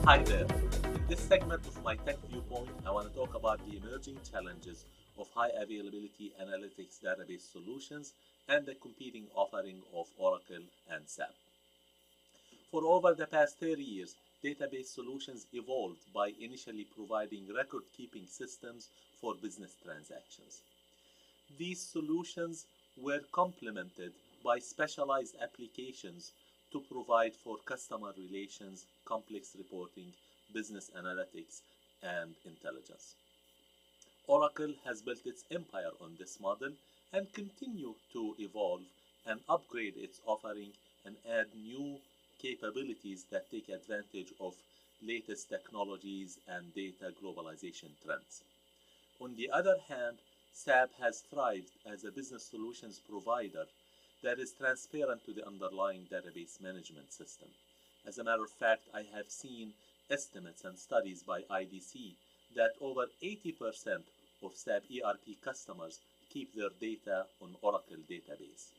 Hi there. In this segment of my Tech Viewpoint, I want to talk about the emerging challenges of high availability analytics database solutions and the competing offering of Oracle and SAP. For over the past 30 years, database solutions evolved by initially providing record-keeping systems for business transactions. These solutions were complemented by specialized applications to provide for customer relations, complex reporting, business analytics, and intelligence. Oracle has built its empire on this model and continue to evolve and upgrade its offering and add new capabilities that take advantage of latest technologies and data globalization trends. On the other hand, SAP has thrived as a business solutions provider that is transparent to the underlying database management system. As a matter of fact, I have seen estimates and studies by IDC that over 80% of SAP ERP customers keep their data on Oracle database.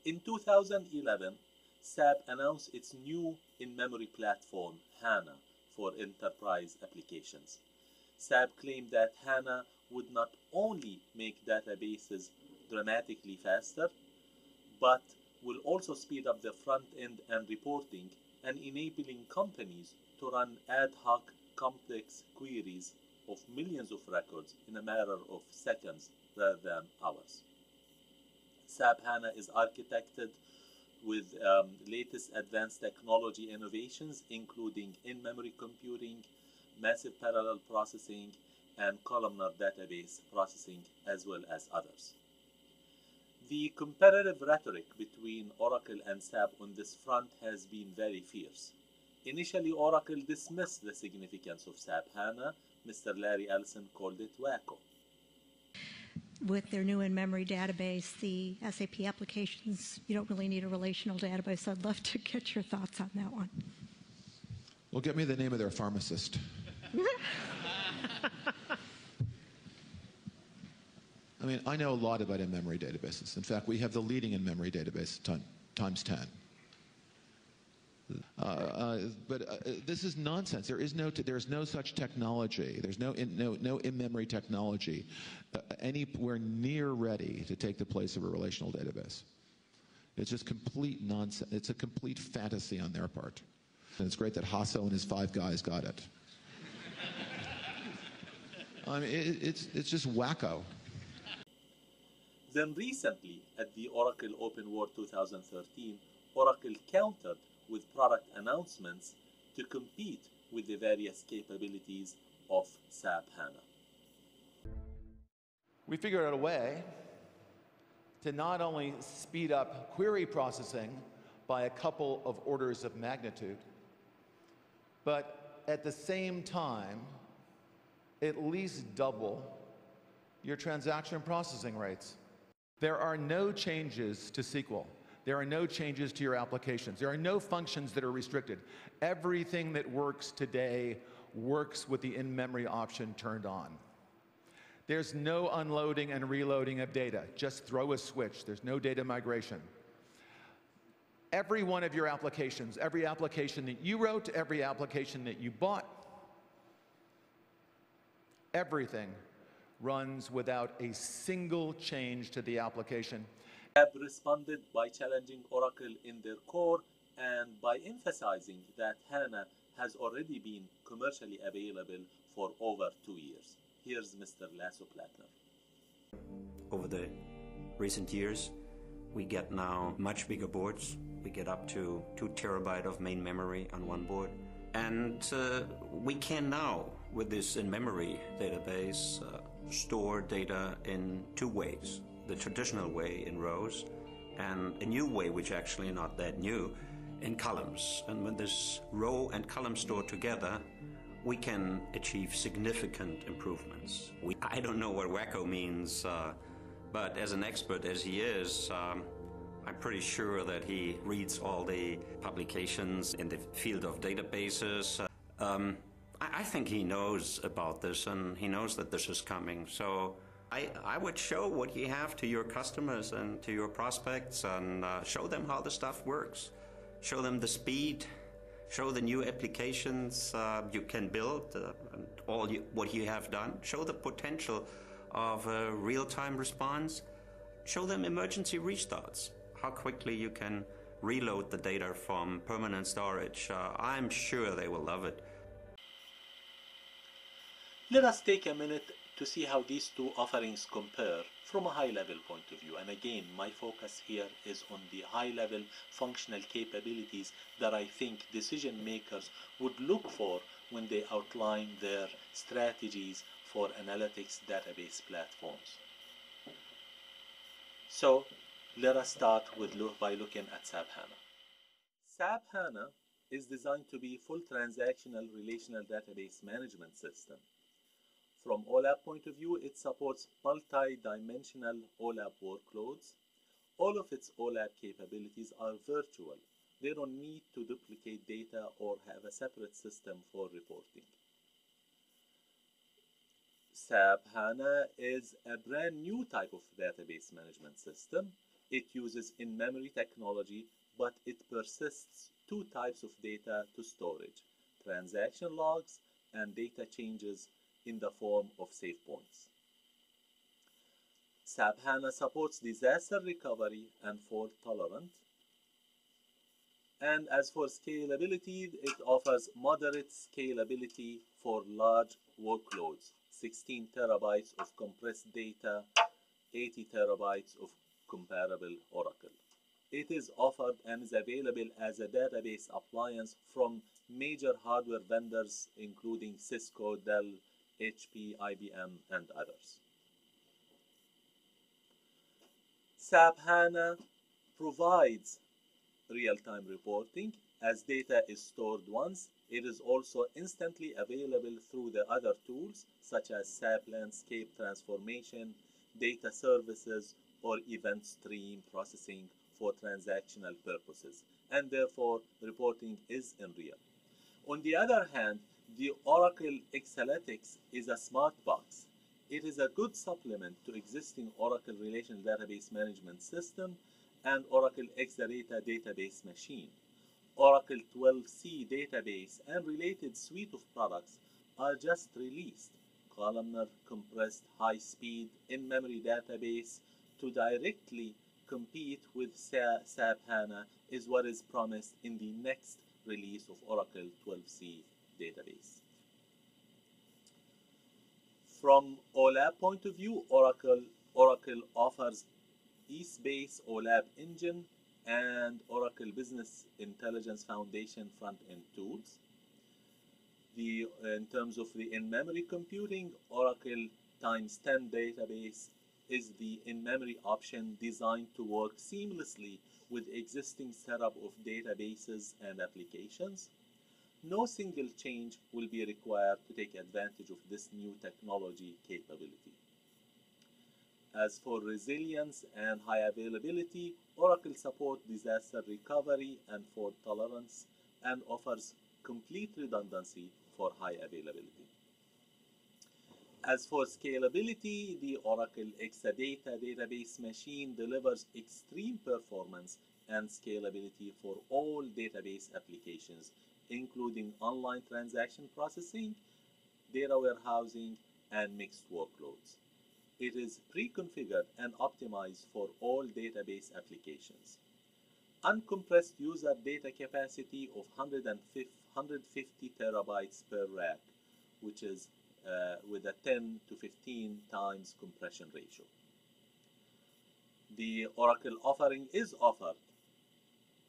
In 2011, SAP announced its new in-memory platform, HANA, for enterprise applications. SAP claimed that HANA would not only make databases dramatically faster, but will also speed up the front end and reporting and enabling companies to run ad hoc complex queries of millions of records in a matter of seconds rather than hours. SAP HANA is architected with latest advanced technology innovations, including in-memory computing, massive parallel processing, and columnar database processing, as well as others. The competitive rhetoric between Oracle and SAP on this front has been very fierce. Initially, Oracle dismissed the significance of SAP HANA. Mr. Larry Ellison called it wacko. With their new in-memory database, the SAP applications, you don't really need a relational database. So I'd love to get your thoughts on that one. Well, get me the name of their pharmacist. I mean, I know a lot about in-memory databases. In fact, we have the leading in-memory database times 10. This is nonsense. There is no such technology. There's no in-memory technology anywhere near ready to take the place of a relational database. It's just complete nonsense. It's a complete fantasy on their part. And it's great that Hasso and his 5 guys got it. I mean, it's just wacko. Then recently, at the Oracle Open World 2013, Oracle countered with product announcements to compete with the various capabilities of SAP HANA. We figured out a way to not only speed up query processing by a couple of orders of magnitude, but at the same time, at least double your transaction processing rates. There are no changes to SQL. There are no changes to your applications. There are no functions that are restricted. Everything that works today works with the in-memory option turned on. There's no unloading and reloading of data. Just throw a switch. There's no data migration. Every one of your applications, every application that you wrote, every application that you bought, everything runs without a single change to the application. SAP responded by challenging Oracle in their core and by emphasizing that HANA has already been commercially available for over 2 years. Here's Mr. Lasso Plattner. Over the recent years, we get now much bigger boards. We get up to 2 terabytes of main memory on one board. And we can now, with this in-memory database, store data in 2 ways. The traditional way in rows, and a new way, which actually not that new, in columns. And when this row and column store together, we can achieve significant improvements. I don't know what wacko means, but as an expert as he is, I'm pretty sure that he reads all the publications in the field of databases. I think he knows about this, and he knows that this is coming. So I would show what you have to your customers and to your prospects, and show them how the stuff works. Show them the speed, show the new applications you can build, and what you have done. Show the potential of a real-time response. Show them emergency restarts, how quickly you can reload the data from permanent storage. I'm sure they will love it. Let us take a minute to see how these two offerings compare from a high-level point of view. And again, my focus here is on the high-level functional capabilities that I think decision makers would look for when they outline their strategies for analytics database platforms. So let us start by looking at SAP HANA. SAP HANA is designed to be a full transactional relational database management system. From OLAP point of view, it supports multi-dimensional OLAP workloads. All of its OLAP capabilities are virtual. They don't need to duplicate data or have a separate system for reporting. SAP HANA is a brand new type of database management system. It uses in-memory technology, but it persists two types of data to storage: transaction logs and data changes in the form of save points. SAP HANA supports disaster recovery and fault tolerant. And as for scalability, it offers moderate scalability for large workloads: 16 terabytes of compressed data, 80 terabytes of comparable Oracle. It is offered and is available as a database appliance from major hardware vendors including Cisco, Dell, HP, IBM, and others. SAP HANA provides real-time reporting. As data is stored once, it is also instantly available through the other tools such as SAP Landscape Transformation, Data Services, or Event Stream Processing for transactional purposes, and therefore reporting is in real. On the other hand, the Oracle Exalytics is a smart box. It is a good supplement to existing Oracle Relational Database Management System and Oracle Exadata Database Machine. Oracle 12c database and related suite of products are just released. Columnar, compressed, high-speed, in-memory database to directly compete with SAP HANA is what is promised in the next release of Oracle 12c database. From OLAP point of view, Oracle offers Essbase OLAP engine and Oracle Business Intelligence Foundation front-end tools. In terms of the in-memory computing, Oracle times 10 database is the in-memory option designed to work seamlessly with existing setup of databases and applications. No single change will be required to take advantage of this new technology capability. As for resilience and high availability, Oracle supports disaster recovery and fault tolerance and offers complete redundancy for high availability. As for scalability, the Oracle Exadata Database Machine delivers extreme performance and scalability for all database applications, including online transaction processing, data warehousing, and mixed workloads. It is pre-configured and optimized for all database applications. Uncompressed user data capacity of 150 terabytes per rack, which is with a 10 to 15 times compression ratio. The Oracle offering is offered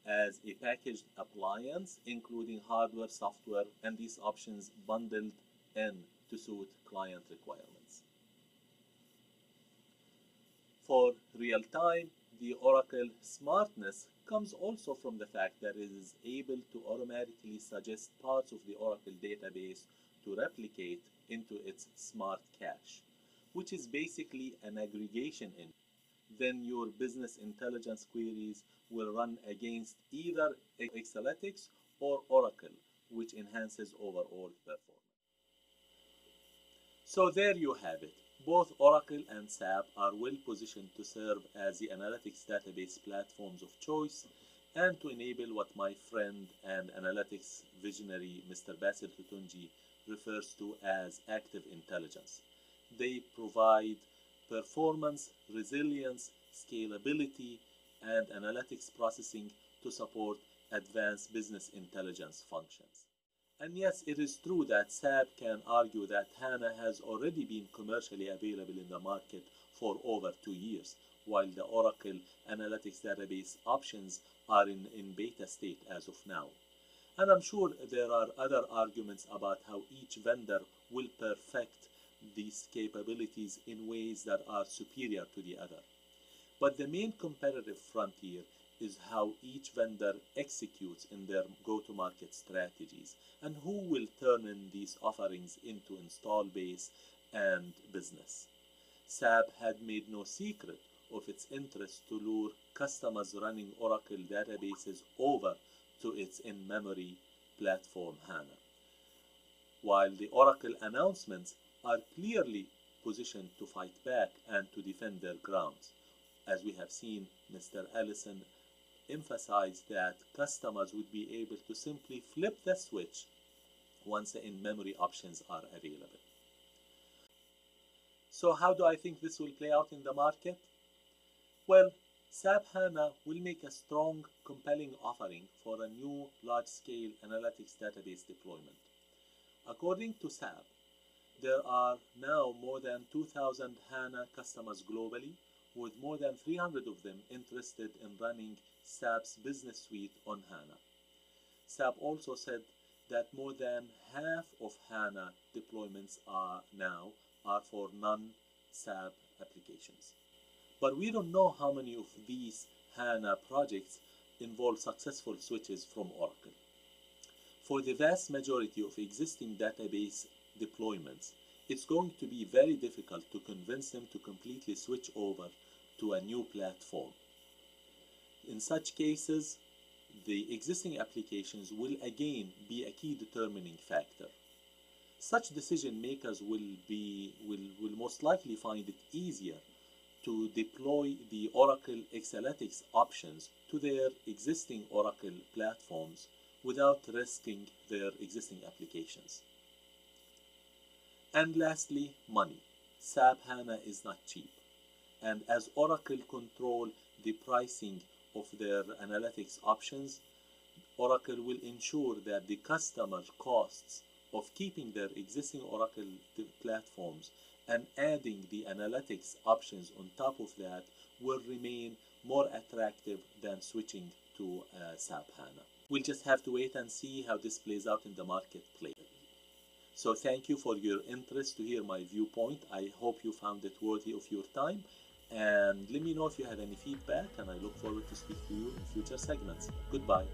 as a packaged appliance, including hardware, software, and these options bundled in to suit client requirements. For real-time, the Oracle smartness comes also from the fact that it is able to automatically suggest parts of the Oracle database to replicate into its smart cache, which is basically an aggregation engine. Then your business intelligence queries will run against either Exalytics or Oracle, which enhances overall performance. So there you have it. Both Oracle and SAP are well positioned to serve as the analytics database platforms of choice and to enable what my friend and analytics visionary Mr. Basil Tutunji refers to as active intelligence. They provide performance, resilience, scalability, and analytics processing to support advanced business intelligence functions. And yes, it is true that SAP can argue that HANA has already been commercially available in the market for over 2 years, while the Oracle Analytics Database options are in beta state as of now. And I'm sure there are other arguments about how each vendor will perfect these capabilities in ways that are superior to the other. But the main competitive frontier is how each vendor executes in their go-to-market strategies and who will turn in these offerings into install base and business. SAP had made no secret of its interest to lure customers running Oracle databases over to its in-memory platform HANA, while the Oracle announcements are clearly positioned to fight back and to defend their grounds. As we have seen, Mr. Ellison emphasized that customers would be able to simply flip the switch once the in-memory options are available. So how do I think this will play out in the market? Well, SAP HANA will make a strong, compelling offering for a new large-scale analytics database deployment. According to SAP, there are now more than 2,000 HANA customers globally, with more than 300 of them interested in running SAP's business suite on HANA. SAP also said that more than half of HANA deployments are for non-SAP applications. But we don't know how many of these HANA projects involve successful switches from Oracle. For the vast majority of existing database deployments, it's going to be very difficult to convince them to completely switch over to a new platform. In such cases, the existing applications will again be a key determining factor. Such decision makers will most likely find it easier to deploy the Oracle Exalytics options to their existing Oracle platforms without risking their existing applications. And lastly, money. SAP HANA is not cheap. And as Oracle control the pricing of their analytics options, Oracle will ensure that the customer costs of keeping their existing Oracle platforms and adding the analytics options on top of that will remain more attractive than switching to SAP HANA. We'll just have to wait and see how this plays out in the marketplace. So thank you for your interest to hear my viewpoint. I hope you found it worthy of your time. And let me know if you have any feedback, and I look forward to speak to you in future segments. Goodbye.